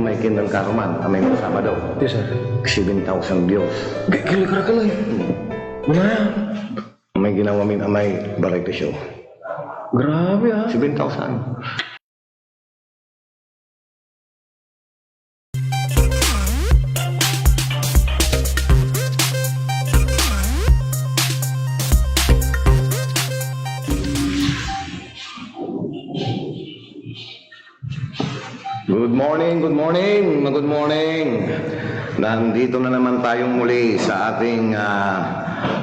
may kinang karuman, amay mo Sabado. Yes, sir. 7,000 Diyos. Kili-kara-kalay. Wala yan. May ginawa min amay variety show. Grabe, ha? 7,000. Good morning, good morning, good morning. Nandito na naman tayong muli sa ating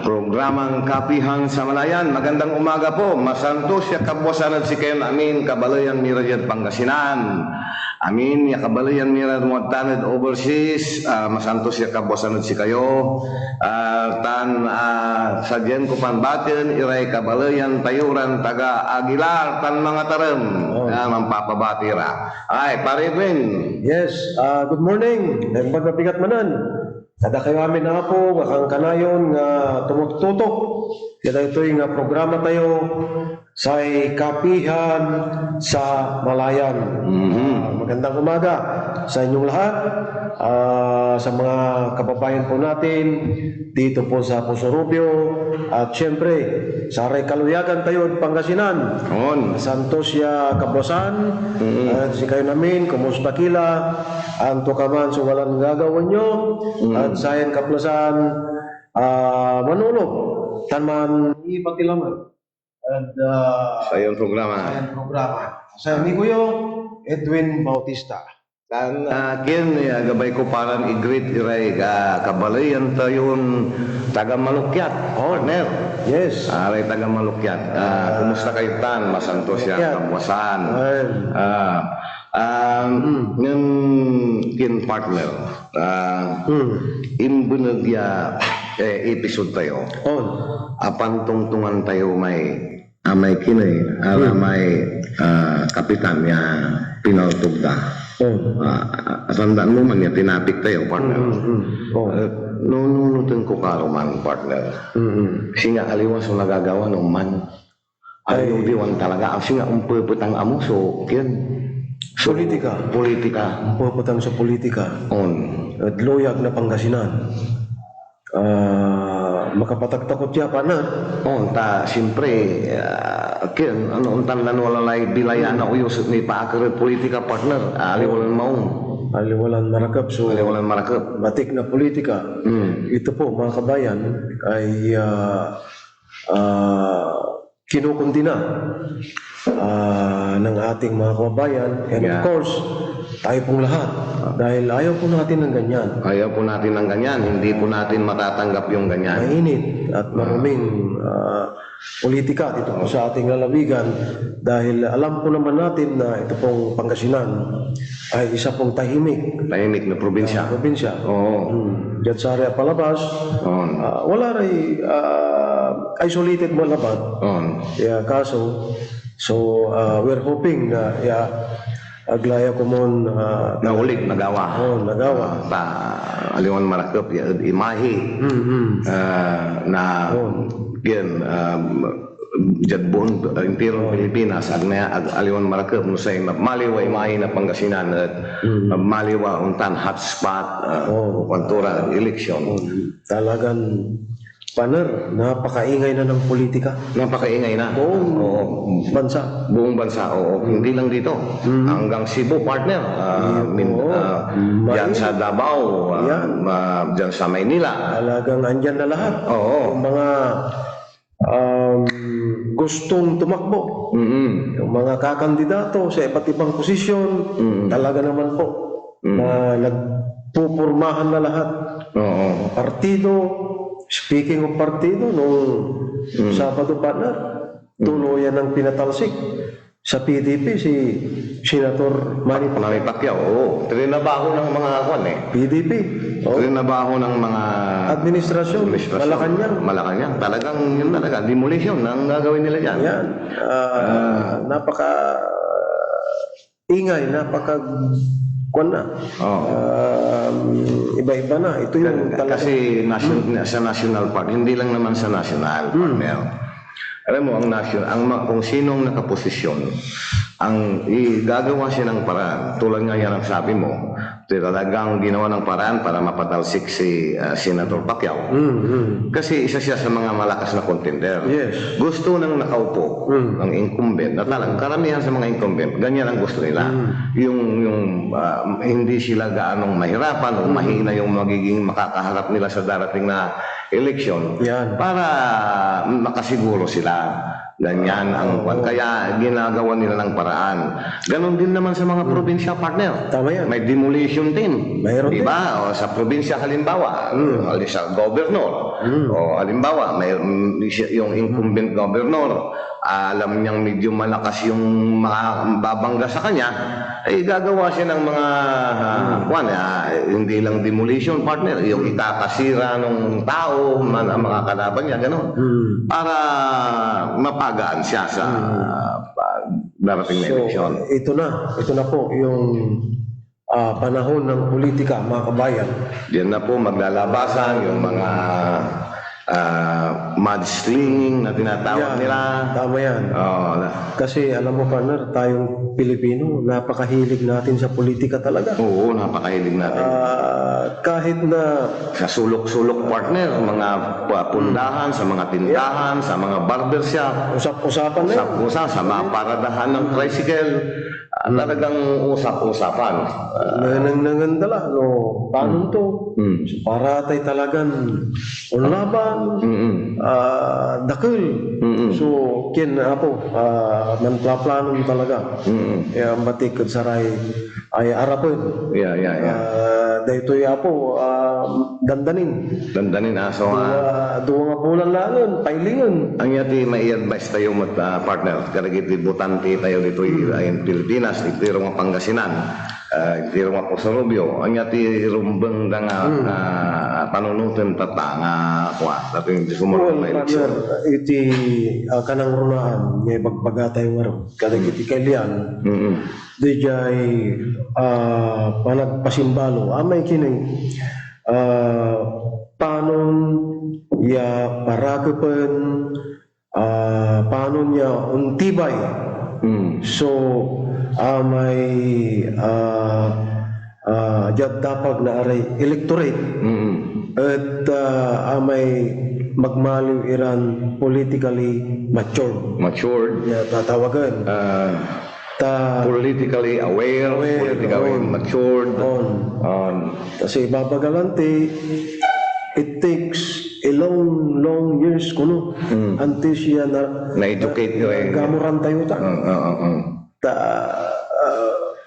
programang Kapihan sa Malayan. Magandang umaga po. Masantos ya kabwasan at si Ken Amin Kabalayan Mirayad Pangasinan. Amin ya Kabalayan Mirayad Muadtanad Overseas. Masantos ya kabwasan at si kayo. Sadyan ko panbatin Iray Kabalayan Tayuran Taga Aguilar tan mga taram. Mampapabatira. Ay, pare Edwin. Yes, good morning. Nagpagabigat manan. Kada kayo amin na po, akang kanayon nga tumututok. Kaya ito yung programa tayo sa Kapihan sa Malayan. Magandang umaga sa inyong lahat. Sa mga kababayan po natin dito po sa Puso Rubio at syempre sa Aray Kaluyagan tayo Pangasinan. Santos ya Kabosan at si kayo namin, kumusta kila? Anto ka man so walang gagawin nyo at sayan kaplasan manulog tanman ipatilaman at Sayang programa. sa amigo yo Edwin Bautista. Kan akin gabay ko parang i-greet iray kabalayan tayon taga Malukyat. Partner. Yes. Aray taga Malukyat. Kumusta kayo tan? Masantos ya kabuasan. Ng kin partner. Imbunag ya episode tayo. Apan tungtungan tayo may kinay may kapitan ya pinaltugda. Tandaan mo man ya tinapik tayo partner. Nunutun ko karuman partner. Kasi nga aliwas ang nagagawa ng man. Ayaw diwan talaga. Kasi nga umpuputang amo so kin. Politika. Umpuputang sa politika. At loyag na Pangasinan. Makapatagtakot ya pa na. Siyempre, untan na walalay bilayan na uyos ni paakar politika partner. Aliwalan maong. Aliwalan marakap. So, aliwalan marakap. Batik na politika. Ito po mga kabayan ay kinukundi na ng ating mga kababayan. And of course, tayo pong lahat. Dahil ayaw po natin ng ganyan. Ayaw po natin ng ganyan. Hindi po natin matatanggap yung ganyan. Mainit at maruming politika dito po sa ating lalawigan. Dahil alam po naman natin na ito pong Pangasinan ay isa pong tahimik. Tahimik na probinsya. Diyan sa area palabas, wala rin isolated malabad. Kaso, so we're hoping na aglaya ko mon naulit nagawa. Nagawa. Aliwan marakap ya imahi na yan jadbon impero Pilipinas aliwan marakap no say maliwa imahi na Pangasinan at maliwa untan hotspot kontura election. Talagang Paner, napakaingay na ng politika. Napakaingay na. Buong bansa. Buong bansa, Hindi lang dito. Hanggang Cebu, partner. Diyan sa Davao. Diyan sa Maynila. Talagang andyan na lahat. Yung mga gustong tumakbo. Yung mga kakandidato sa iba't ibang posisyon. Talaga naman po. Na nagpupurmahan na lahat. Partido. Speaking of partido, nung Sabado partner, tuluyan ng pinatalsik sa PDP si Senator Manny Pacquiao. Trinabaho ng mga PDP. Trinabaho ng mga administrasyon. Malacanang. Talagang yun talaga. Demolition ang gagawin nila dyan. Yan. Napaka ingay, napaka iba-iba na. Ito yung kasi sa national park, hindi lang naman sa national partner. Alam mo, kung sinong nakaposisyon, ang gagawa siya ng paraan, tulad nga yan ang sabi mo, talagang ginawa ng paraan para mapatalsik si Senator Pacquiao. Kasi isa siya sa mga malakas na contender. Yes. Gusto nang nakaupo ng incumbent, na talagang karamihan sa mga incumbent, ganyan ang gusto nila. Yung hindi sila gaanong mahirapan o mahina yung magiging makakaharap nila sa darating na eleksyon Yan. para makasiguro sila. Ganyan ang kaya ginagawa nila ng paraan. Ganon din naman sa mga probinsya, partner. Tama yan. May demolition din. Mayroon Di ba? O, sa probinsya halimbawa, sa governor. O halimbawa, may yung incumbent governor, alam niyang medyo malakas yung babangga sa kanya, ay gagawa siya ng mga hindi lang demolition, partner, yung ikakasira ng tao, mga kalaban niya, gano'n. Para mapagaan siya sa darating na eleksyon. Ito na po yung panahon ng politika, mga kabayan. Diyan na po maglalabasan yung mga mudslinging na tinatawag nila. Tama yan. Kasi alam mo, partner, tayong Pilipino, napakahilig natin sa politika talaga. Oo, napakahilig natin. Kahit na Sa sulok-sulok, partner, mga pundahan, sa mga tindahan, sa mga barbershop, usap-usapan na yan. sa mga paradahan ng tricycle, talagang usap-usapan. Nanangandala, no? Paano to? So, para tayo talagang unlaban, dakil. So, kin apo, manplaplanon talaga. Ang batik saray ay arapon. Dahito apo, dandanin. Dandanin aso. Duwa nga bulan laon, pailingon. Ang yati mai-advise tayo partner, karagiti butante tayo dito in Pilipinas, ito yung mga Pangasinan, ito yung mga Posorobio, ang yati rumbang na nga panunutin tata nga dating sumunod na eleksyon. Iti kanang runaan, may bagbagatay nga rin, karagiti kailan, dijay panagpasimbalo, amay kining panon ya paragapan, paano niya untibay. So may jad dapat na aray electorate at may magmaliw iran politically matured ya tatawagan politically aware, politically matured. Kasi babagalante, it takes a long years kuno until siya na-educate nyo gamuran tayo ta.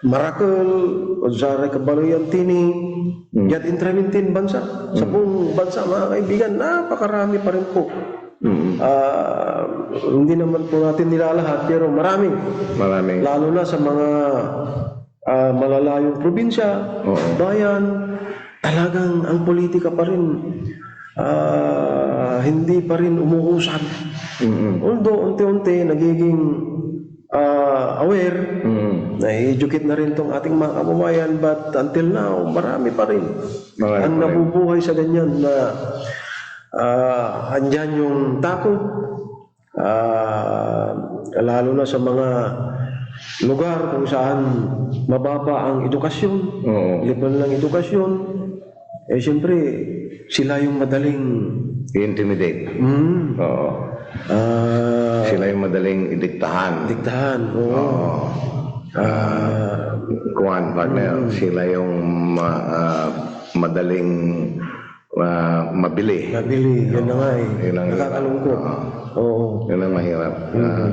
Marakal o zaray kabaloyan tini yat intramintin bansa sa buong bansa, mga kaibigan, napakarami pa rin po. Hindi naman po natin nilalahat, pero maraming. Lalo na sa mga malalayong probinsya, bayan, talagang ang politika pa rin hindi pa rin umuusad. Although unti-unti nagiging aware, na-educate na rin itong ating mga kababayan, but until now, marami pa rin ang nabubuhay sa ganyan na andyan yung takot, lalo na sa mga lugar kung saan mababa ang edukasyon, liban lang edukasyon, siyempre sila yung madaling i-intimidate. Sila yung madaling idiktahan. Kuwan, partner, sila yung madaling mabili. Yan na nga nakakalungkot. Yan ang mahirap.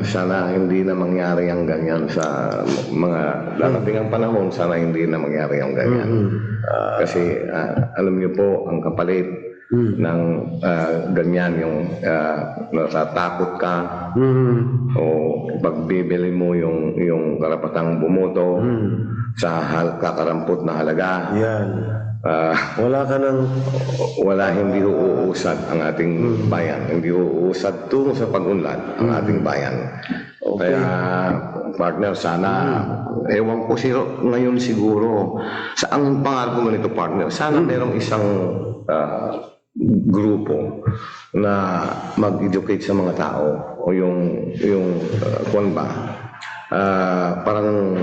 Sana hindi na mangyari ang ganyan sa mga darating ang panahon. Sana hindi na mangyari ang ganyan. Kasi alam niyo po, ang kapalit ng ganyan yung natatakot ka o pagbibili mo yung karapatang bumoto sa kakarampot na halaga. Wala, hindi uusad ang ating bayan, hindi uusad tungo sa pag-unlad ang ating bayan. Kaya partner, sana ewan ko ngayon siguro sa ang pangarap ko nito, partner, sana merong isang grupo na mag-educate sa mga tao o yung kung ba parang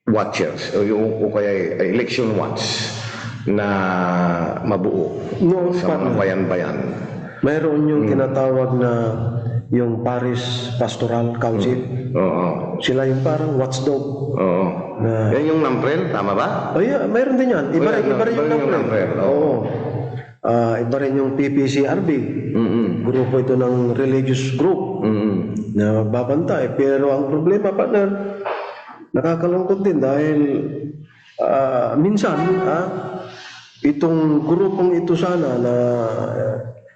watchers o kaya election watch na mabuo Noon sa pa mga na. bayan-bayan. Mayroon yung tinatawag na yung Parish Pastoral Council. Oo. Sila yung parang watchdog. Oo. Na- Yan yung NAMPREL, tama ba? Oh yeah, mayroon din yan. Iba rin Iba yung rin yung NAMPREL. NAMPREL, oo. Oo. Iba rin yung PPCRB. Grupo ito ng religious group na magbabantay. Pero ang problema, partner, nakakalungkot din dahil minsan, itong grupong ito sana na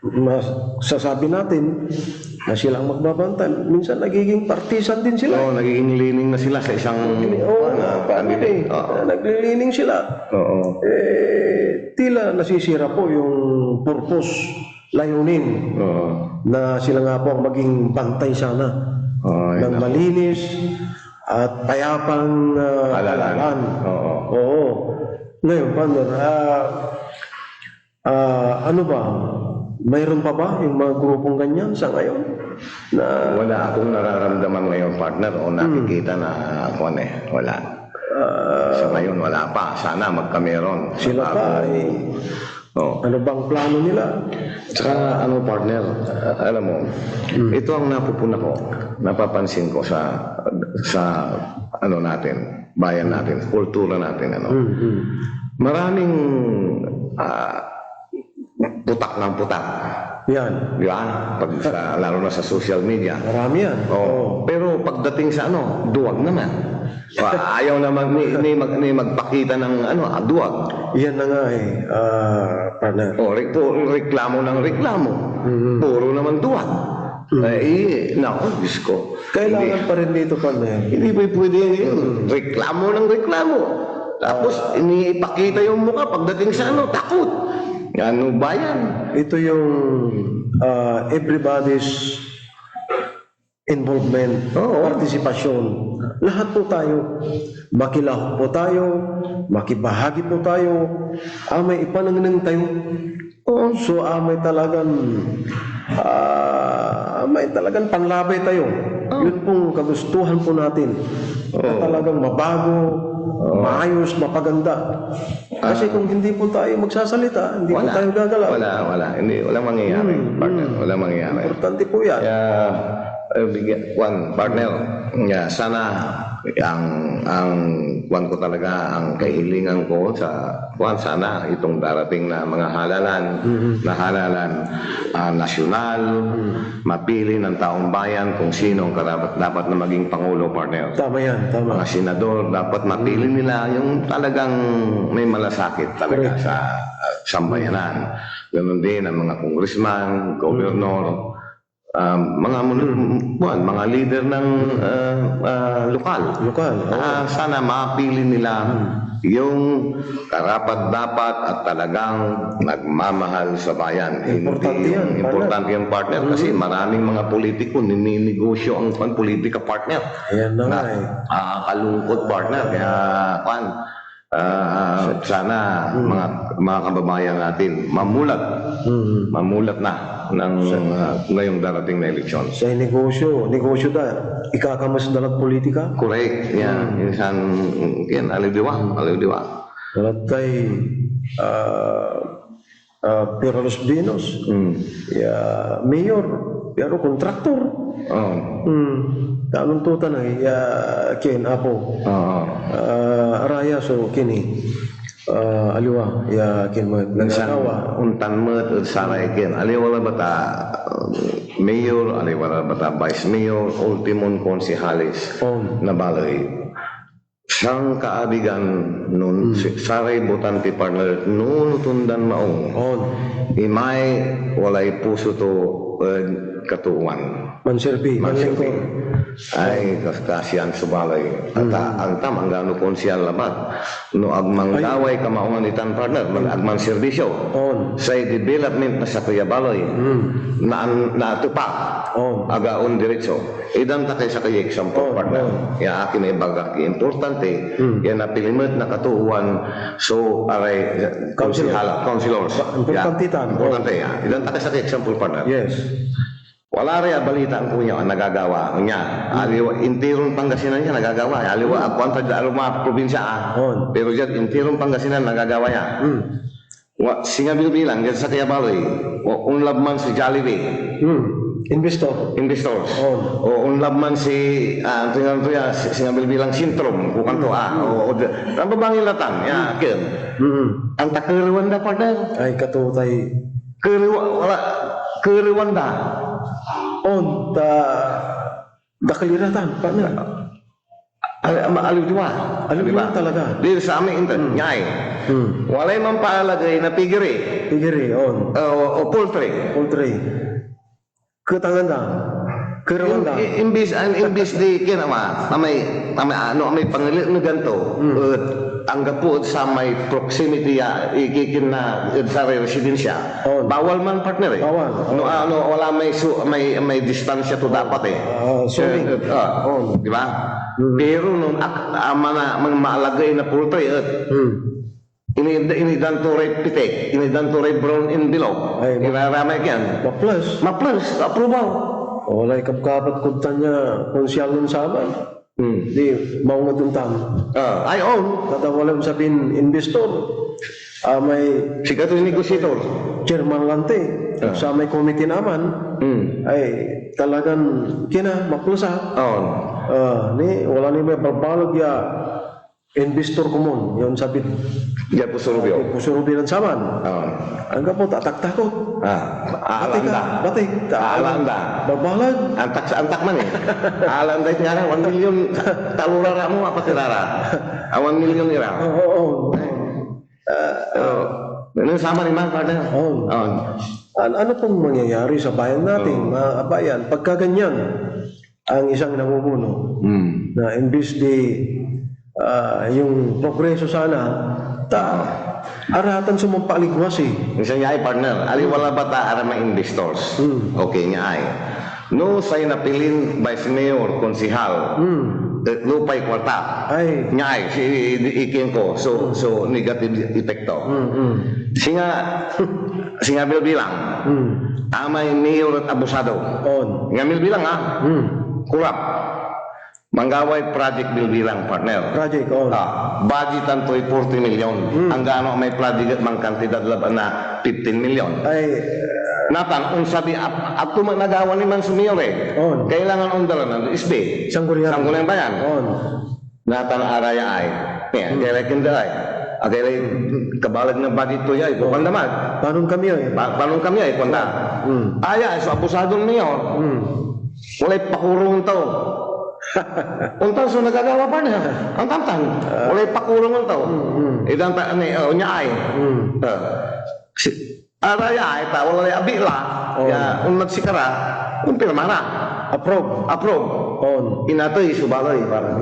masasabi natin na sila ang magbabantay, minsan nagiging partisan din sila. Oo, nagiging leaning na sila sa isang Oo nga, candidate. Oo. naglilining sila. Oo. Tila nasisira po yung purpose, layunin Oo. na sila nga po ang maging bantay sana Oo, ng malinis at payapang halalan. Oo. Oo. Ngayon, partner, ano ba? Mayroon pa ba yung mga grupong ganyan sa ngayon? Na Wala akong nararamdaman ngayon, partner, o nakikita na wala. Sa ngayon, wala pa. Sana magkameron. sila pa, Oo. ano bang plano nila? Tsaka partner, alam mo, ito ang napupuna ko, napapansin ko sa natin, bayan natin, kultura natin, Maraming putak ng putak. Yan. Di ba? Lalo na sa social media. Marami yan. Oh, pero pagdating sa duwag naman. Ayaw naman ni magpakita ng duwag. Yan na nga partner. Puro reklamo ng reklamo. Puro naman duwag. Naku, Diyos ko. Kailangan pa rin dito, partner. Hindi pwede yun. Reklamo ng reklamo. Tapos, iniipakita yung mukha pagdating sa takot. Ano ba yan? Ito yung everybody's involvement, partisipasyon. Lahat po tayo. Makilahok po tayo, makibahagi po tayo, may ipanangnang tayo. So may talagang panlabay tayo. Yun pong kagustuhan po natin. Na talagang mabago, maayos, mapaganda. Kasi kung hindi po tayo magsasalita, hindi po tayo gagalaw. Wala. Walang mangyayari. Partner, walang mangyayari. Importante po yan. Partner, sana ang ko talaga, ang kahilingan ko sana itong darating na mga halalan nasyonal, mapili ng taong bayan kung sino ang dapat na maging Pangulo, partner. Tama yan, tama. Mga senador, dapat mapili nila yung talagang may malasakit talaga sa sambayanan. Ganon din ang mga congressman, gobernador, mga leader ng lokal. Sana mapili nila yung karapat-dapat at talagang nagmamahal sa bayan. Importante yan, partner, kasi maraming mga politiko nininegosyo ang politika, partner. Ayan na nga Kalungkot, partner. Kaya sana mga kababayan natin mamulat na ng ngayong darating na eleksyon. Sa negosyo ikakamas dalat politika. Correct. Yan. Minsan, aliw-diwa. Dalat kay Pero Los Vinos, mayor, pero kontraktor. Tanong tutan ay kin apo. Araya so kini. Aliwa kin mo nagsawa. Untan mo saray kin. Aliwa bata mayor, aliwa bata vice mayor, ultimong konsehalis na balay. Siyang kaabigan nun, saray botante partner, nun tundan maong. Imay, walay puso to katuuan. Manserbi. Ay, kasiyan subalay. At ang tamang gano konsyal labat. No agmang daway kamaungan itan partner, agmang serbisyo. Sa development na sa Kuyabaloy, na tupak. Agaon diretso. Idan ta kay sa kay example partner. Ya akin ay bagak importante. Yan na pilimit na katuuan. So aray councilors. Importante tan. Importante ya. Idan ta kay sa kay example partner. Yes. Wala rin balita ang kuya ang nagagawa niya. Aliwa, intirong Pangasinan niya nagagawa. Aliwa, ako ang mga probinsya Pero dyan, intirong Pangasinan nagagawa niya. Singa bilang, dyan sa Kayabaloy, unlab man si Jollibee. Investors. O unlab man si, tingnan to ya, singa bilang Sintrom, kukang to, ang babangin latan, ya, kin. Ang takiriwan da, partner. Ay, katutay. Kiriwan da. Dakaliratan, partner. Aliw diwa. Aliw diwa talaga. Dito sa amin, nyay. Walay man palagay na pigiri. Pigiri, O poultry. Ketangan da. Kerawanda. Imbis di kinama, may pangilit na ganito, anggap po sa may proximity ikikin na sa residensya. Bawal man partner eh. Bawal. Wala may distansya to dapat eh. Di ba? Pero nung maalagay na poultry inidan to ray pitik, inidan to ray brown envelope. Inaramay yan. Maplas, approval. Walay kapkapat kuntan niya konsyal nun sa aman. Di, maunga tuntan. Kada wala sabihin investor. May sikat yung negosyator. Chairman lante. Sa may committee naman. Ay talagang maplusa. Ni wala ni may balbalog ya investor kumon. Yung sabi. Diyan po surubyo. Pusurubiran saman. Angga po tatak-takot. Batik. Alanda. Babalag. Antak man eh. Alanda itu nga 1 million talurara mo apa tirara. 1 million ira. Ano sama ni Mang partner? Ano pong mangyayari sa bayan natin, mga kabayan, pagka ganyan ang isang namumuno na imbis di yung progreso sana aratan sumampaligwas eh. Isang niya ay partner, wala ba ta arama investors? Okay niya ay. No say napilin vice mayor, konsihal, lupay kwarta. Niya ay, si ikin ko, so negative epekto. Singa bilang, amay mayor at abusado. Ngamil bilang kurap. Manggaway project bilang partner. Project, budgetan to'y 40 million. Ang gaano may project mang kantidad laban na 15 million. Natan, sabi, at nagawa ni man sumiyor eh. Kailangan undalan ng isbe. Sanggunian ba yan? Natan araya ay. Kaya kinda ay. Kaya kabalag na budget to ya, ito pandamag. Panong kami ay, kwanta. Aya, so abusadong mayor. Walay pakurong to. Untan so nagagawa pa niya. Ang tamtan. Walay pakurong to. Idang niya ay. Araya ay ta walay abila. Ya un nagsikara, un pirmana. Approve. Inatoy subaloy para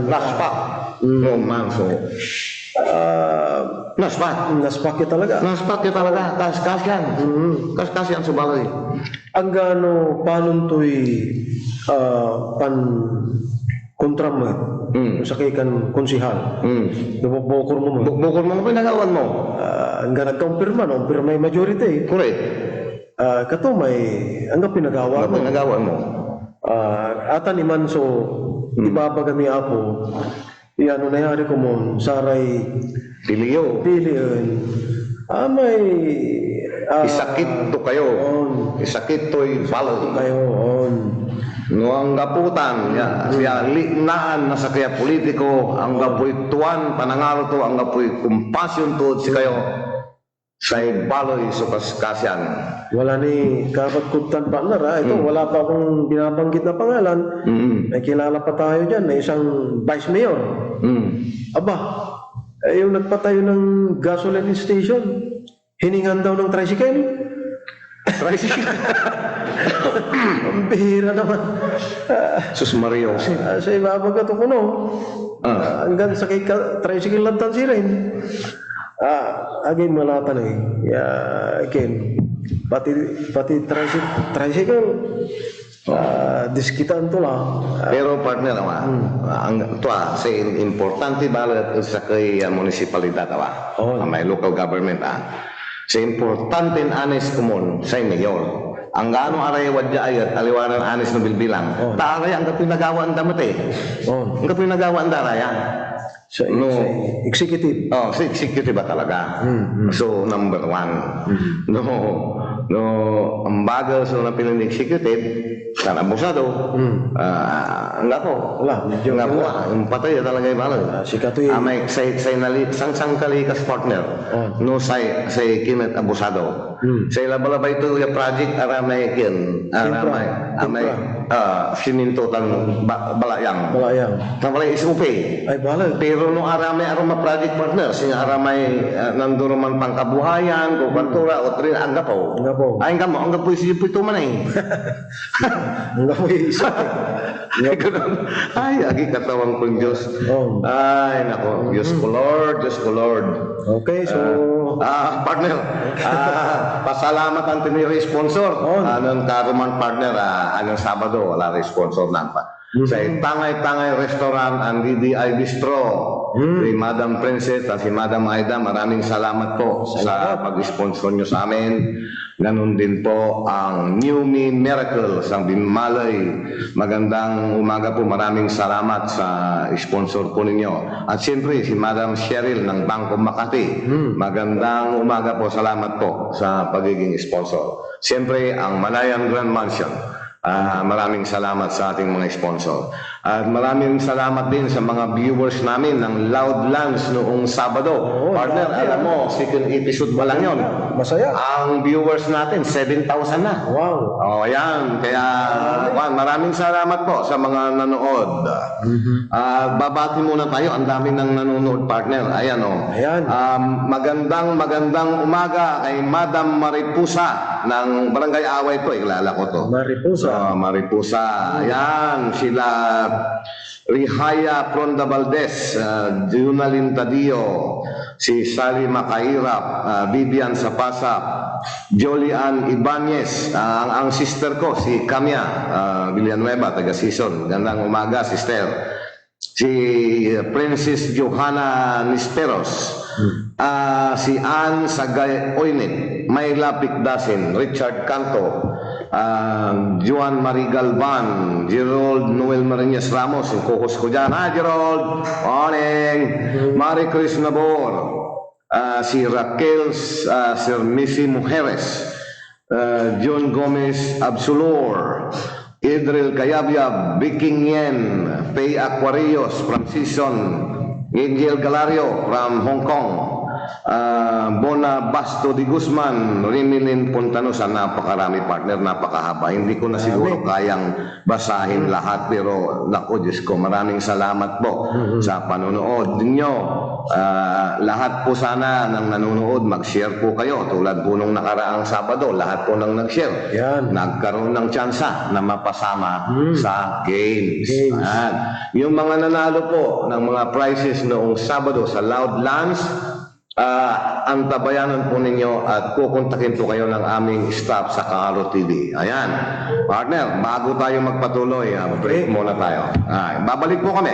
naspak. No man so. Naspak ya talaga. Kas-kas yan subaloy. Ang gano panon to'y pan kontra mo sa kan konsihal. Bukor mo pinagawan mo. Ang nagkumpirma may majority. Correct. Kato may ang pinagawan mo. Atan iman so ibabagami ako. Iyan nangyari ko mo saray piliyon. May isakit to kayo. Isakit to'y balo kayo. No ang gaputan siya linaan na sa kaya politiko ang gapoy tuwan panangaro to ang gapoy kumpasyon to si kayo sa baloy so kasyan. Wala ni kapat kuntan partner ito wala pa akong binabanggit na pangalan. May kilala pa tayo dyan na isang vice mayor. Yung nagpatayo ng gasoline station, hiningan daw ng tricycle. Ang bihira naman. Sus Mario. Sa ibaba ka ito kuno. Hanggang sa tricycle lang tansi rin. Again malatan eh. Again. Pati tricycle. Diskitan to lang. Pero partner ang sa importante balat sa kay munisipalidad may local government sa importante anes kumon sa mayor ang gano aray wadya ayat aliwanan anis no bilbilang. Oh. Taray ang kapinagawa ang damate. Oh. Ang kapinagawa ang daraya. Sa, No. sa executive. Oh, si executive ba talaga? So, number one. No, ang bagal so na pilang executive, sana abusado. Nga po. Wala, medyo Nga po, wala. yung patay talaga yung balag. Si Katoy. May say nali sang kalikas partner. Oh. No say kinet abusado. Say labalabay to yung project aramay kin. Aramay sininto tan balayang. Balayang. Tabalay isupe. Ay, balag. Pero no aramay aroma project partner, sing aramay nanduro man pangkabuhayan, ko kantura o trin ang gapo. Ang gapo. Ay ang gamo, ang gapo si pito man eh. Ang gapoy isa. Ay, ganun. Ay, agi katawang kong Diyos. Oh. Ay, nako. Diyos ko Lord, Diyos ko Lord. Okay, so Partner, pasalamat ang tiniyo sponsor. Oh. Anong karuman partner, anong Sabado, wala rin sponsor na pa. Sa Tangay-Tangay Restaurant and DDI Bistro, si Madam Princess at si Madam Aida, maraming salamat po sa pag-sponsor nyo sa amin. Ganon din po ang New Me Miracle sa Bimalay. Magandang umaga po, maraming salamat sa sponsor po ninyo. At siyempre si Madam Cheryl ng Bangko Makati. Magandang umaga po, salamat po sa pagiging sponsor. Siyempre ang Malayan Grand Mansion. Maraming salamat sa ating mga sponsor. At maraming salamat din sa mga viewers namin ng Loudlands noong Sabado. Partner, alam mo, second episode pa lang yun. masaya. Ang viewers natin, 7,000 na. Wow. Oh, yan. Kaya, maraming salamat po sa mga nanood. Babati muna tayo. Ang dami ng nanonood, partner. Ayan, oh. Ayan. Magandang umaga kay Madam Maripusa ng Barangay Away to. Ikilala ko to. Mariposa. Maripusa. Ayan, sila Rihaya Pronda Valdez, Junalin Tadio, si Sally Makairap, Vivian Sapasa, Jolian Ibanez, ang sister ko, si Camia Villanueva, taga Sison. Gandang umaga, sister. Si Princess Johanna Nisperos, si Ann Sagay Oynit, Mayla Picdasin, Richard Canto, Juan Marie Galvan, Gerald Noel Marinas Ramos, yung kukos ko dyan. Hi Gerald, morning. Marie Chris Nabor, si Raquel Sir Missy Mujeres, John Gomez Absolor, Idril Cayabyab, Viking Yen, Pei Aquarios from Sison, Angel Galario from Hong Kong, Bona Basto de Guzman, Rimilin Puntanusa, napakarami partner, napakahaba. Hindi ko na siguro kayang basahin lahat, pero naku Diyos ko, maraming salamat po sa panonood ninyo. Lahat po sana ng nanonood, mag-share po kayo. Tulad po nung nakaraang Sabado, lahat po nang nag-share. Yan. Nagkaroon ng tsansa na mapasama sa games. Games. At yung mga nanalo po ng mga prizes noong Sabado sa Loudlands, antabayanan po ninyo at kukontakin po kayo ng aming staff sa Kaaro TV. Ayan. Partner, bago tayo magpatuloy, break muna tayo. Babalik po kami.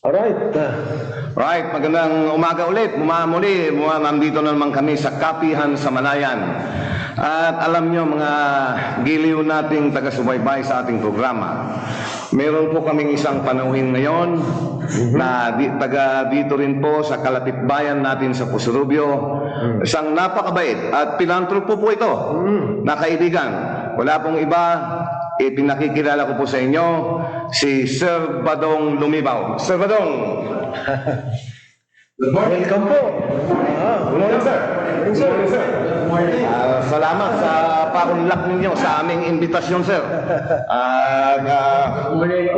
Alright. Right, magandang umaga ulit. Nandito na naman kami sa Kapihan sa Malayan. At alam nyo mga giliw nating taga-subaybay sa ating programa, meron po kaming isang panauhin ngayon na taga dito rin po sa kalapit bayan natin sa Pusurubio. Isang napakabait at pilantropo po ito na kaibigan. Wala pong iba, pinakikilala ko po sa inyo si Sir Badong Lumibaw. Sir Badong! Good morning. Welcome po. Good morning, sir. Good morning, sir. Good morning. Salamat sa pakunlak ninyo sa aming imbitasyon, sir. Good morning.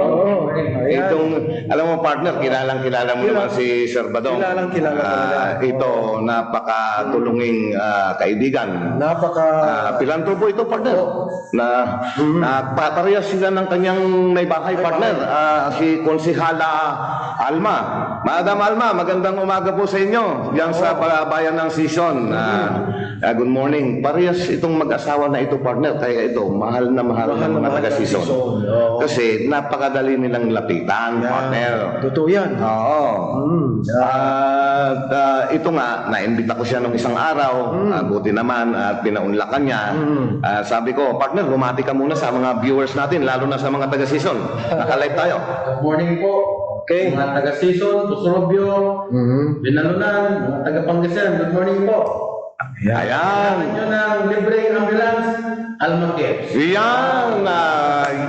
Itong, alam mo partner, kilala mo naman si Sir Badong. Kilala talaga. Ito, napakatulunging kaibigan. Pilantropo ito, partner. Parehas sila ng kanyang may bahay, partner. Si Konsihala Alma. Madam Alma, magandang umaga po sa inyo. Diyan sa bayan ng Sison. Good morning. Parehas itong mag-asawa na ito, partner. Kaya ito, mahal na mahal ng mga taga-Sison. Kasi napakadali nilang lapitan, partner. Totoo yan. Oo. At ito nga, naimbita ko siya nung isang araw. Buti naman at pinaunlakan niya. Sabi ko, partner, lumati ka muna sa mga viewers natin, lalo na sa mga taga-Sison. Naka-live tayo. Good morning po. Okay. Mga taga-Sison, Pusurubio, Binalunan, mga taga-Pangasinan, good morning po. Ayan. Nyo ng libreng ambulance, Almaquer. Yan!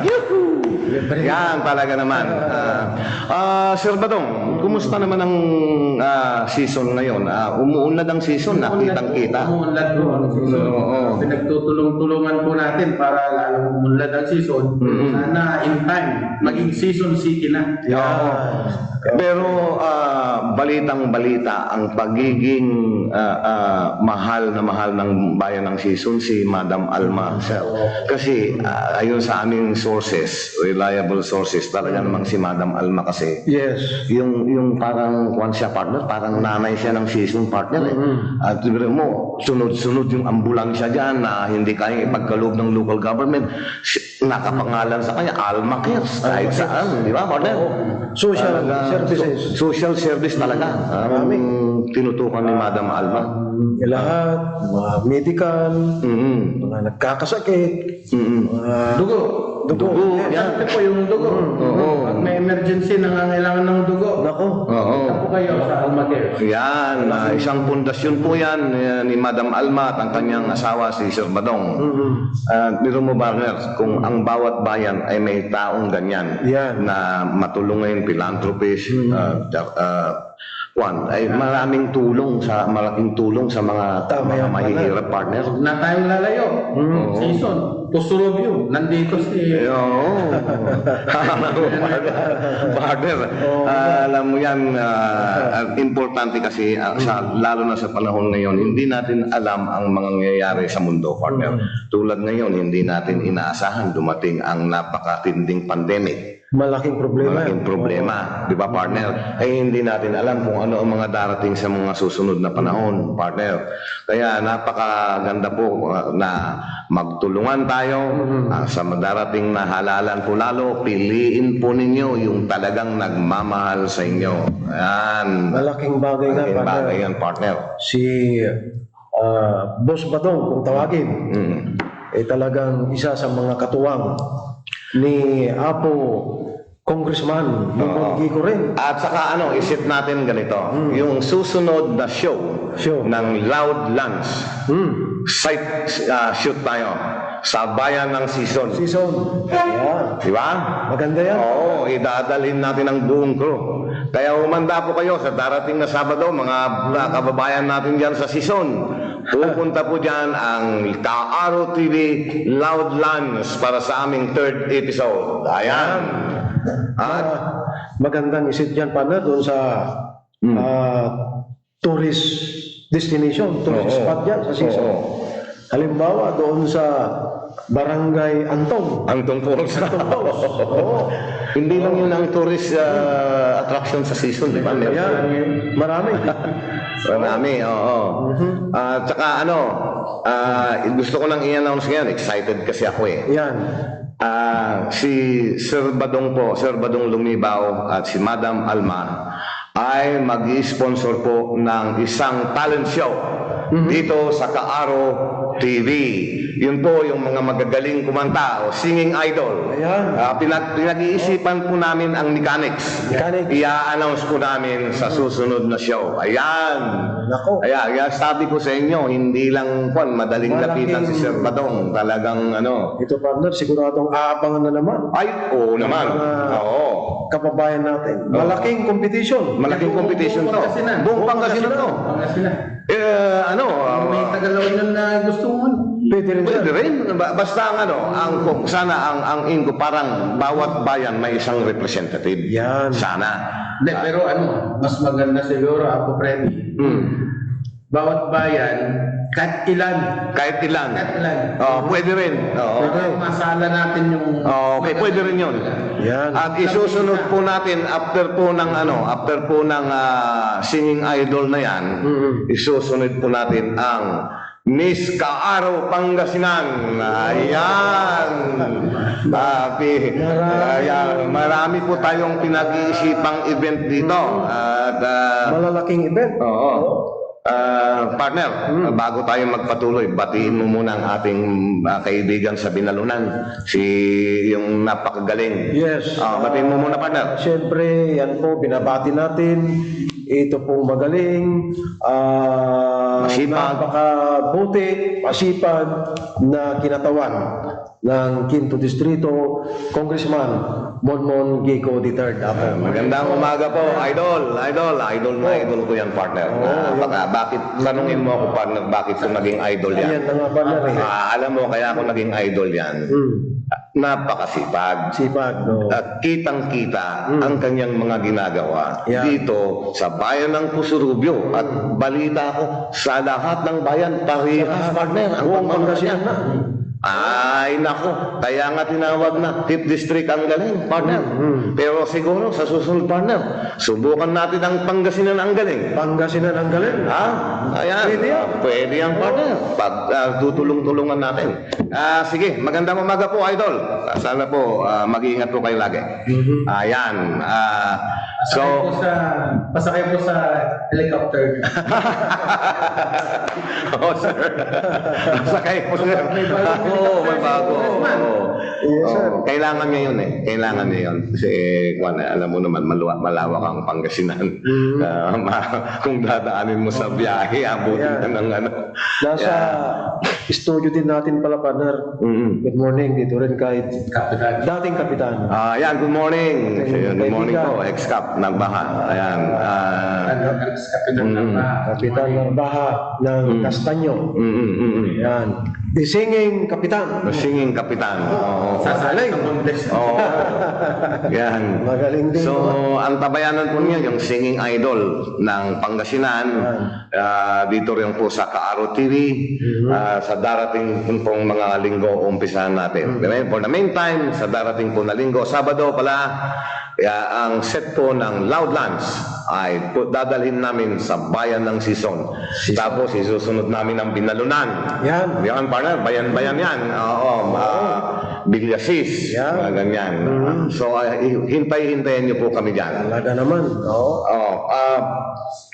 Yuhu! Yan talaga naman. Sir Badong, kumusta naman ang season ngayon? Umuunlad ang season, nakitang-kita. Umunlad po ang season. Oo. Pinagtutulong-tulungan po natin para lalong umunlad ang season. Sana in time, maging season city na. Oo. Pero balitang-balita ang pagiging mahal na mahal ng bayan ng season si Madam Alma. Kasi ayon sa aming sources, reliable sources, talaga namang si Madam Alma kasi Yes. yung parang kwan siya partner, parang nanay siya ng season partner eh. At sabi mo, sunod-sunod yung ambulansya dyan na hindi kayang ipagkaloob ng local government. Nakapangalan sa kanya, Alma Cares, kahit saan, di ba partner? Social services. Social service talaga. Marami. Tinutukan ni Madam Alma. Lahat, mga medical, mga nagkakasakit, mga Dugo. dugo. Yan po yung dugo. Pag may emergency, nangangailangan ng dugo. Nako. Oo. Punta po kayo sa Almaquer. Yan, isang pundasyon po yan ni Madam Alma at ang kanyang asawa si Sir Badong. Biro mo partner, kung ang bawat bayan ay may taong ganyan Yan. na matulungin, philanthropist, ay malaking tulong sa mga Tama yan, mahihirap partner. Huwag na tayong lalayo. Season. Pusurubio. Nandito si... Oo. Partner, alam mo yan, importante kasi lalo na sa panahon ngayon, hindi natin alam ang mga nangyayari sa mundo, partner. Tulad ngayon, hindi natin inaasahan dumating ang napakatinding pandemic. Malaking problema. Malaking problema, di ba partner? Ay hindi natin alam kung ano ang mga darating sa mga susunod na panahon, partner. Kaya napakaganda po na magtulungan tayo sa darating na halalan po lalo. Piliin po ninyo yung talagang nagmamahal sa inyo. Ayan. Malaking bagay nga, Malaking partner. bagay yan, partner. Si Boss Badong, kung tawagin, ay talagang isa sa mga katuwang ni Apo Congressman Munggi ko rin. At saka isip natin ganito, yung susunod na show ng Loud Lunch, site shoot tayo sa bayan ng Sison. Season. Yeah. Di ba? Maganda yan. Oo, idadalhin natin ang buong crew. Kaya humanda po kayo sa darating na Sabado, mga kababayan natin dyan sa Sison. Pupunta po dyan ang Kaaro TV Loud Lunch para sa aming 3rd episode. Ayan. At Magandang isip dyan, partner, doon sa tourist destination, tourist spot dyan sa Season. Halimbawa, doon sa Barangay Antong. ang tungkol sa hindi lang yun ang tourist attraction sa Sison, di ba? Yan. Marami. Marami, oo. At saka Gusto ko nang i-announce ngayon. Excited kasi ako eh. Yan. Si Sir Badong Lumibaw at si Madam Alma ay mag-i-sponsor po ng isang talent show dito sa Kaaro TV. Yun po yung mga magagaling kumanta o singing idol. Ayan. Pinag-iisipan po namin ang mechanics. I-announce po namin sa susunod na show. Ayan. Nako. Ayan, sabi ko sa inyo, hindi lang madaling lapitan si Sir Badong. Talagang Ito partner, siguradong aabangan na naman. ay, oo naman. Oo. Kababayan natin. Malaking competition. Malaking competition to. Pangasinan. Buong Pangasinan to. Pangasinan. May May Tagalog nun na gusto mo. Pwede rin pwede siya. rin. Basta sana ang ingo parang bawat bayan may isang representative. Yan. Sana. Hindi, pero mas maganda siguro ako, Freddy. Bawat bayan, kahit ilan. Kahit ilan. Kahit ilan. Pwede rin. Para masala natin yung... Okay, pwede rin yun. Yan. At isusunod po natin after po ng singing idol na yan, isusunod po natin ang Miss Kaaro Pangasinan. Ayan. Marami po tayong pinag-iisipang event dito. At Malalaking event. oo. Partner, bago tayo magpatuloy, batiin mo muna ang ating kaibigan sa Binalunan, yung napakagaling. Yes. Batiin mo muna, partner. Siyempre, yan po, binabati natin. Ito pong magaling, Masipag. napakabuti, masipag na kinatawan ng Quinto Distrito, Congressman Monmon Gico III. Magandang umaga po, idol ko yan, partner. Bakit, tanungin mo ako, partner, bakit ko naging idol Ayan yan? na nga partner eh. Alam mo, kaya ako naging idol yan. Napakasipag. Sipag, no? At kitang-kita ang kanyang mga ginagawa Yeah. dito sa bayan ng Pusurubyo. At balita ko, sa lahat ng bayan, parehas, partner, ang Buong pamamagitan Pangasinan na. Ay, nako. Kaya nga tinawag na 5th District ang galing, partner. Pero siguro, sa susunod, partner, subukan natin ang Pangasinan ang galing. Pangasinan ang galing. Ayan. Pwede yan. Pwede yan, partner. Pag tutulong-tulungan natin. Sige, magandang umaga po, idol. Sana po, mag-iingat po kayo lagi. Ayan. Pasakay po sa helicopter. Sir. Sakay po, sir. May bago. Yes, sir. Kailangan niya yun eh. Kailangan niya yun. Kasi, alam mo naman, malawak ang Pangasinan. Kung dadaanin mo sa biyahe, abutin ka ng Nasa studio din natin pala, partner. Good morning, dito rin kahit Kapitan. dating kapitan. Ayan, good morning. Good morning po, ex-cap, Nagbaha. Ayan. Kapitan na ba? Kapitan ng Baha ng Castaño. Yan. The singing kapitan. Singing kapitan. Oo. Sasalay sa Bundes. Oo. Yan. Magaling din. So, ang tabayanan po niya, yung singing idol ng Pangasinan, dito rin po sa Kaaro TV, sa darating pong mga linggo, umpisahan natin. For the meantime, sa darating po na linggo, Sabado pala, ang set po ng Loudlands ay dadalhin namin sa bayan ng Sison. Tapos isusunod namin ang Binalunan. Yan. Yan, partner, bayan-bayan yan. Oo, Bilyasis, Yan. ganyan. So, hintay-hintayin niyo po kami dyan. Talaga naman. Oo.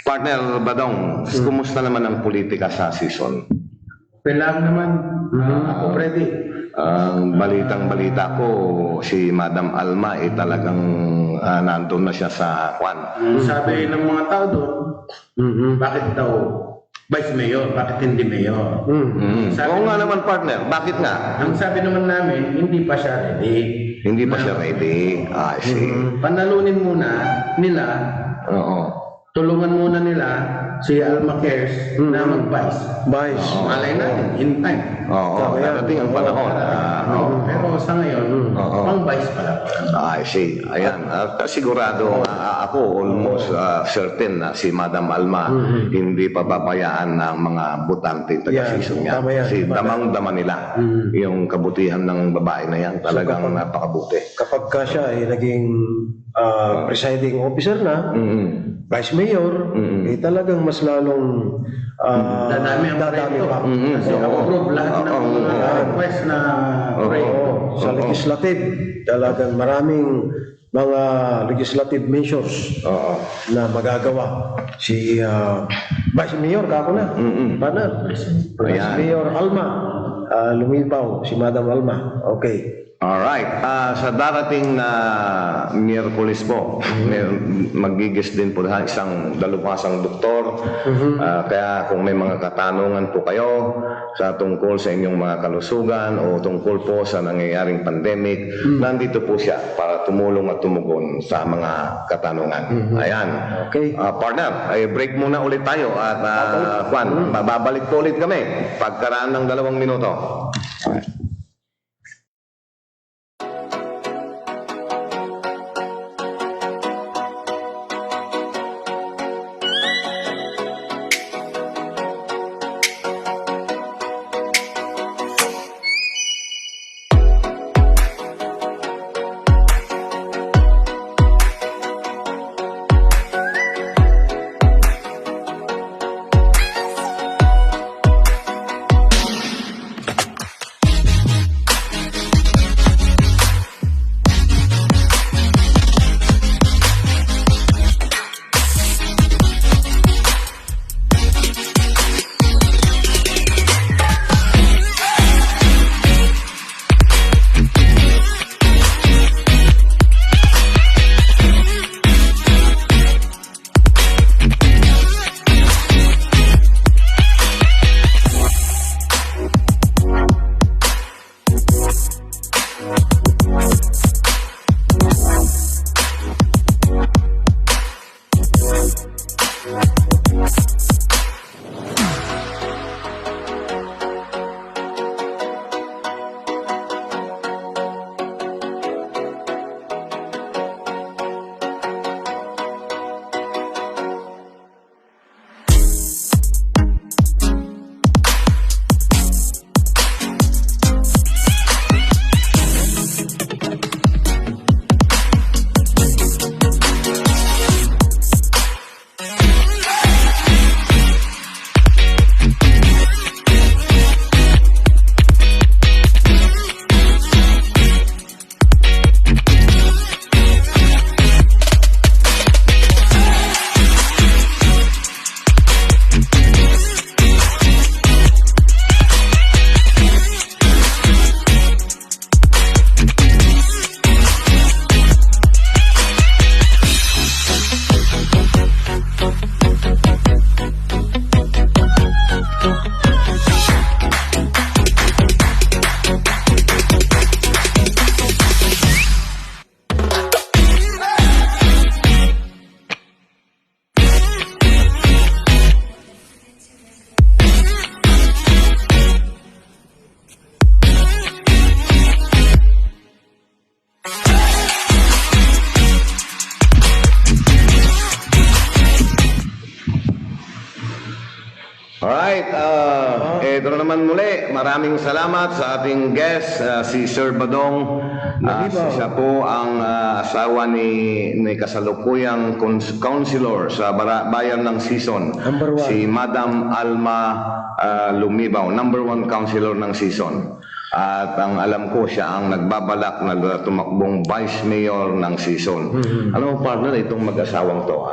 Partner Badong, kumusta naman ang politika sa Sison? Kailangan naman. Ako, Freddy. Ang balitang-balita ko, si Madam Alma talagang nandun na siya sa Kwan. Sabi ng mga tao doon, bakit daw Vice Mayor, bakit hindi Mayor? Oo nga naman, partner. Bakit nga? Ang sabi naman namin, hindi pa siya ready. Hindi pa siya ready. I see. Panalunin muna nila, Oo. tulungan muna nila si Alma Cares na mag-vice. Vice. Malay natin, in time. Oo. Darating ang panahon. Pero sa ngayon, pang-vice pala. I see. Ayan. Sigurado ako almost certain na si Madam Alma hindi pa pabayaan ng mga butante taga-season niya. Tama yan. Kasi damang-dama nila yung kabutihan ng babae na yan. Talagang napakabuti. Kapag ka siya ay naging presiding officer na, Vice Mayor, talagang mas lalong Dadami ang proyekto. pa. Kasi approve lahat ng mga request na proyekto. Sa legislative, talagang maraming mga legislative measures na magagawa. Si Vice Mayor, kako na. Partner. Vice Ayan. Mayor Alma. Lumipaw, si Madam Alma. Okay. Alright, sa darating na Miyerkules po, magigis din po dahil isang dalubhasang doktor. Kaya kung may mga katanungan po kayo sa tungkol sa inyong mga kalusugan o tungkol po sa nangyayaring pandemic, nandito po siya para tumulong at tumugon sa mga katanungan. Ayan. Okay. Partner, break muna ulit tayo at Juan, babalik po ulit kami pagkaraan ng 2 minuto. Alright. Alright, ito na naman muli. Maraming salamat sa ating guest, si Sir Badong. Siya po ang asawa ni kasalukuyang councilor sa bayan ng Sison. Number 1. Si Madam Alma Lumibaw, number 1 councilor ng Sison. At ang alam ko siya ang nagbabalak na tumakbong vice mayor ng Sison. Ano partner, itong mag-asawang to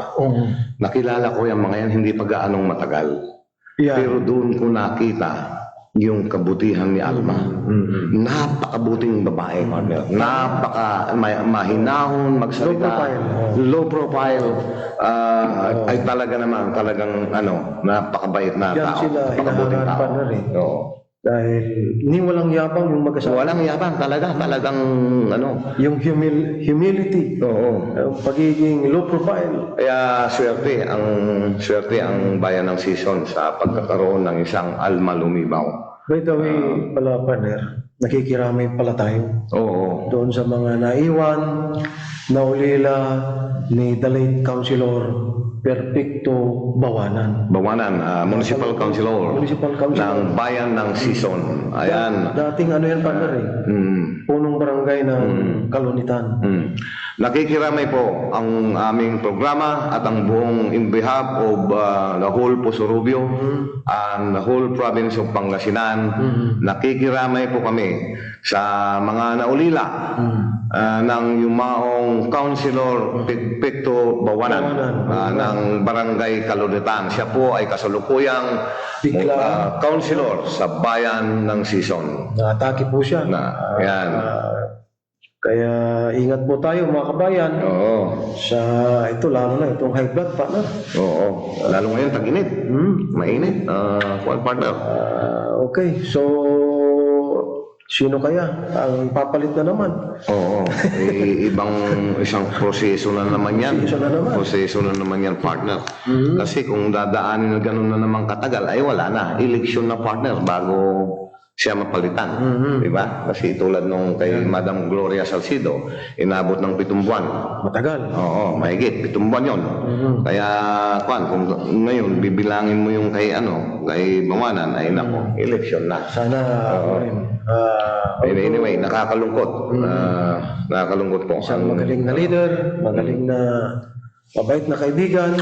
nakilala ko yung mga yan hindi pa gaanong matagal. Yeah. Pero doon ko nakita yung kabutihan ni Alma. Napakabuting babae, partner. Mahinahon, magsalita. Low profile. Ay talaga naman, talagang napakabait na Yan tao. sila Napakabuting hinahanap, tao. partner, eh. Oo. Dahil ni walang yabang yung mag-asawa. Walang yabang talaga, talagang Yung humility. Oo. Yung pagiging low profile. Kaya swerte ang bayan ng Sison sa pagkakaroon ng isang Alma Lumibaw. By the way, pala partner, nakikiramay pala tayo Oo. doon sa mga naiwan naulila ni the late Councilor Perfecto Bawanan. Municipal Councilor Municipal Councilor. ng Bayan ng Sison. Ayan. Dating ano yan, partner eh. Punong barangay ng Kalunitan. Nakikiramay po ang aming programa at ang buong in behalf of the whole Puso Rubio and the whole province of Pangasinan. Nakikiramay po kami sa mga naulila ng yumaong Councilor Perfecto Bawanan ng Barangay Kalunitan. Siya po ay kasalukuyang Councilor sa Bayan ng Sison. Naatake po siya. Yan. Kaya ingat po tayo mga kabayan. Oo. Sa ito, lalo na itong high blood, partner. Oo. Lalo ngayon, tag-init. Mainit. Partner. Okay, so sino kaya ang papalit na naman? Oo. Isang proseso na naman yan. Proseso na naman yan, partner. Kasi kung dadaanin na gano'n na naman katagal, ay wala na. Eleksyon na, partner, bago siya mapalitan. Diba? Kasi tulad nung kay Madam Gloria Salcido, inabot ng 7 buwan. Matagal. Oo, mahigit. 7 buwan yun. Kaya, kung ngayon, bibilangin mo yung kay Bawanan, ay nako, eleksyon na. Sana, Anyway, nakakalungkot. Nakakalungkot po. Isang magaling na leader, magaling na mabait na kaibigan.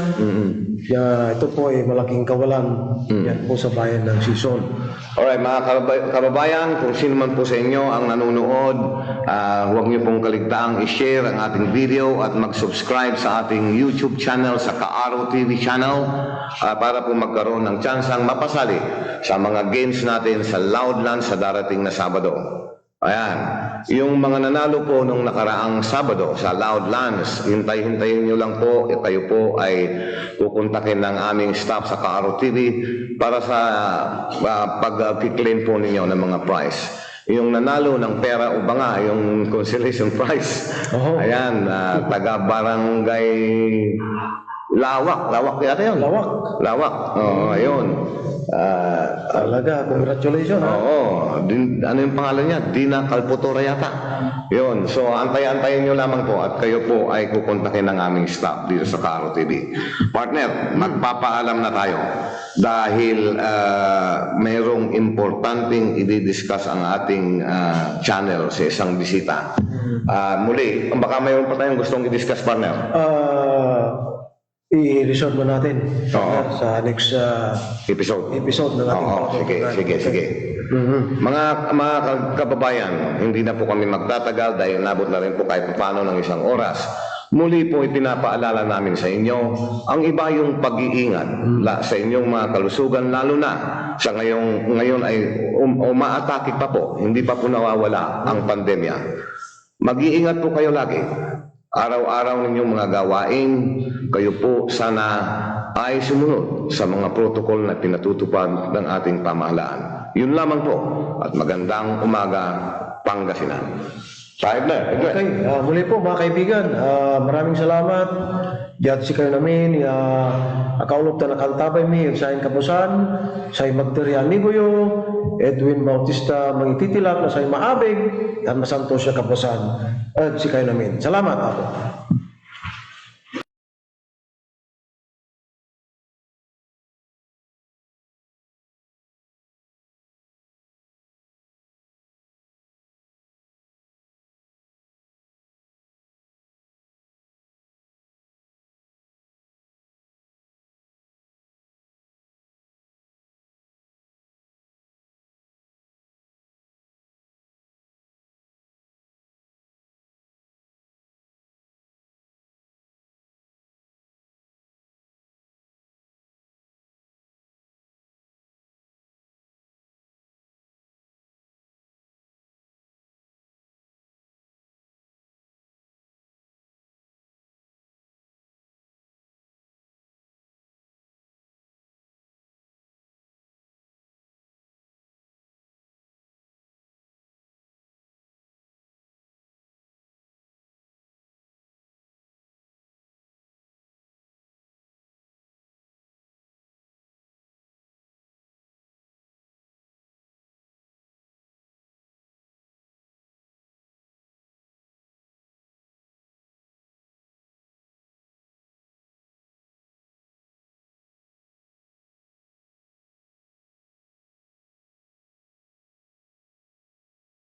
Ito po ay malaking kawalan yan po sa bayan ng Sison. Alright, mga kababayan, kung sino man po sa inyo ang nanonood, huwag niyo pong kaligtaang i-share ang ating video at mag-subscribe sa ating YouTube channel, sa Kaaro TV channel, para po magkaroon ng tsansang mapasali sa mga games natin sa Loudlands sa darating na Sabado. Ayan, yung mga nanalo po nung nakaraang Sabado sa Loudlands, hintayin nyo lang po, kayo po ay pupuntakin ng aming staff sa Kaaro TV para sa pag-claim po ninyo ng mga prize. Yung nanalo ng pera o banga, yung consolation prize, ayan, taga-barangay Lawak yata yun. Lawak. Oo, ayun. Talaga, congratulations. Ano yung pangalan niya? Dina Calpotora yata. Yun. So, antay-antayin nyo lamang po at kayo po ay kukontakin ng aming staff dito sa Kaaro TV. Partner, magpapaalam na tayo dahil mayroong importanteng i-discuss ang ating channel sa isang bisita. Muli, baka mayroon pa tayong gustong i-discuss, partner. I-resolve mo natin sa next episode ng ating sige. Mga kababayan, hindi na po kami magtatagal dahil nabot na rin po kahit paano ng 1 oras. Muli po ipinapaalala namin sa inyo ang iba yung pag-iingat sa inyong mga kalusugan, lalo na sa ngayon ay umaatake pa po, hindi pa po nawawala ang pandemya. Mag-iingat po kayo lagi. Araw-araw ninyong mga gawain, kayo po sana ay sumunod sa mga protocol na pinatutupad ng ating pamahalaan. Yun lamang po at magandang umaga, Pangasinan. Okay, muli po mga kaibigan, maraming salamat. Diyan si kayo namin, akaulog na nakantabay mi, sayin kapusan, say magterial nigoyo, Edwin Bautista mangititilak na say maabig, dan masanto siya kapusan. At si kayo namin. Salamat ako.